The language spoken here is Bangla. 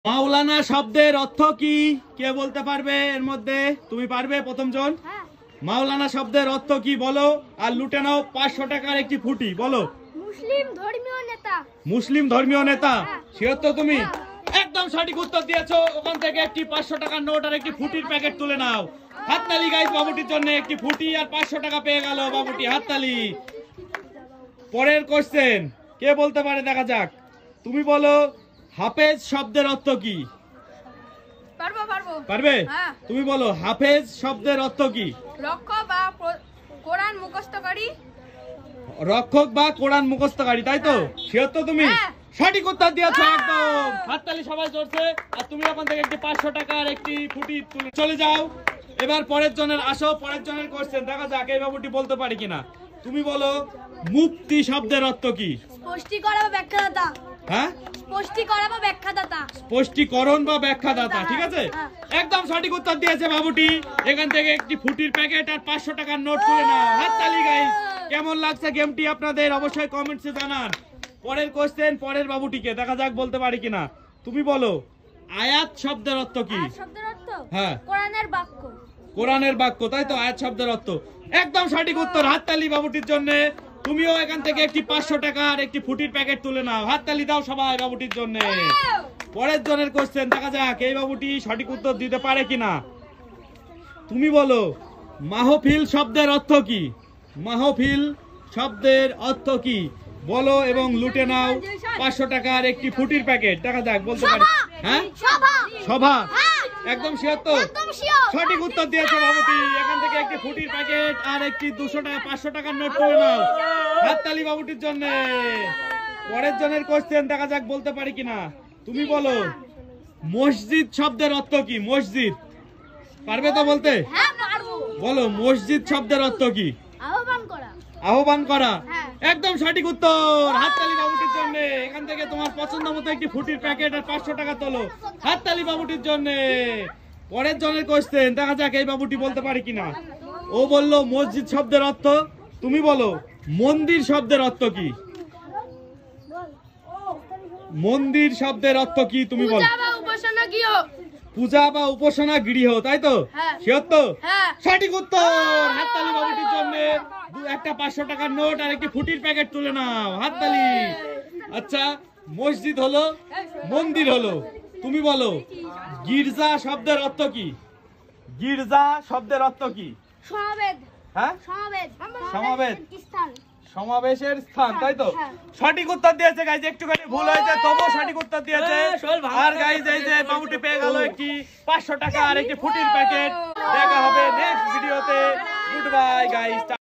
মাওলানা শব্দের অর্থ কি কে বলতে পারবে? এর মধ্যে তুমি পারবে প্রথম জন? মাওলানা শব্দের অর্থ কি বলো, আর লুটে নাও 500 টাকার একটি ফুটি। বলো। মুসলিম ধর্মীয় নেতা। মুসলিম ধর্মীয় নেতা, শিওর তো তুমি? একদম সঠিক উত্তর দিয়েছো। ওখান থেকে একটি 500 টাকার নোট আর একটি ফুটির প্যাকেট তুলে নাও। হাততালি গাইস বাবুটির জন্য। একটি ফুটি আর 500 টাকা পেয়ে গেল বাবুটি, হাততালি। পরের কোশ্চেন কে বলতে পারে দেখা যাক। তুমি বলো হাফেজ শব্দের অর্থ কি? পারবে? তুমি বলো হাফেজ শব্দের অর্থ কি? রক্ষক বা কোরআন মুখস্থকারী। রক্ষক বা কোরআন মুখস্থকারী, তাই তো? শিওর তো তুমি? সঠিক উত্তর দিয়েছো একদম। হাততালি সবাই চলছে। আর তুমি ওখান থেকে একটি 500 টাকার একটি ফুটি তুলে চলে যাও। এবার পরের জনের আসো। পরের জনের কোশ্চেন দেখা যাক এই বাবুটি বলতে পারে কিনা। তুমি বলো মুফতি শব্দের অর্থ কি? স্পষ্টীকরণ বা ব্যাখ্যাদাতা। হ্যাঁ, স্পষ্টীকরণ বা ব্যাখ্যাদাতা। স্পষ্টীকরণ বা ব্যাখ্যাদাতা, ঠিক আছে। একদম সঠিক উত্তর দিয়েছে বাবুটি। এখান থেকে একটি ফুটির প্যাকেট আর 500 টাকার নোট তুলে নাও। হাততালি গাইস। কেমন লাগছে গেমটি আপনাদের অবশ্যই কমেন্টসে জানান। পরের কোশ্চেন পরের বাবুটিকে দেখা যাক বলতে পারি কিনা। তুমি বলো আয়াত শব্দের অর্থ কি? আয়াত শব্দের অর্থ? হ্যাঁ, কোরআনের বাক্য। কোরআনের বাক্য, তাই তো? আয়াত শব্দের অর্থ একদম সঠিক উত্তর। হাততালি বাবুটির জন্য। তুমিও এখান থেকে একটি 500 টাকার একটি ফুটির প্যাকেট তুলে নাও। হাততালি দাও সবাই বাবুটির জন্য। পরের জনের কোশ্চেন দেখা যাক এই বাবুটি সঠিক উত্তর দিতে পারে কিনা। তুমি বলো মাহফিল শব্দের অর্থ কি? মাহফিল শব্দের অর্থ কি বলো এবং লুটে নাও 500 টাকার একটি ফুটির প্যাকেট। দেখা যাক বলতে পারি। হ্যাঁ, সভা। একদম শিওর তো? সঠিক উত্তর দিয়েছে বাবুটি। এখান থেকে একটি ফুটির প্যাকেট আর একটি 200 টাকা 500 টাকার নোট তুলে নাও। হাততালি বাবুটির জন্য। পরের জনের কোশ্চেন দেখা যাক বলতে পারি কিনা। তুমি বলো মসজিদ শব্দের অর্থ কি? মসজিদ পারবে তো বলতে? বলো মসজিদ শব্দের অর্থ কি? আহ্বান করা। আহ্বান করা, একদম সঠিক উত্তর। হাততালি বাবুটির জন্য। এখান থেকে তোমার পছন্দ মতো একটি ফুটির প্যাকেট আর 500 টাকা তোলো। হাততালি বাবুটির জন্য। পরের জনের কোশ্চেন দেখা যাক এই বাবুটি বলতে পারে কিনা। ও বললো মসজিদ শব্দের অর্থ। তুমি বলো মন্দির শব্দের অর্থ কি? মন্দির শব্দের অর্থ কি তুমি বলো? পূজা বা উপাসনা গৃহ, তাই তো? শিওর তো? সঠিক উত্তর। হাততালি বাবুটির জন্য। একটা 500 টাকার নোট আর একটি ফুটির প্যাকেট তুলে নাও। হাততালি। আচ্ছা, মসজিদ হলো, মন্দির হলো। তুমি বলো গির্জা শব্দের অর্থ কি? গির্জা শব্দের অর্থ কি? সমাবেশ। হ্যাঁ, সমাবেশ, সমাবেশের স্থান, তাই তো? সঠিক উত্তর দিয়েছে গাইজ। একটুখানি ভুল হয়েছে তবুও সঠিক উত্তর দিয়েছে। আর গাইজ এই যে বাবুটি পেয়ে গেল একটি 500 টাকা আর একটি ফুটির প্যাকেট। দেখা হবে নেক্সট ভিডিওতে। Good bye guys.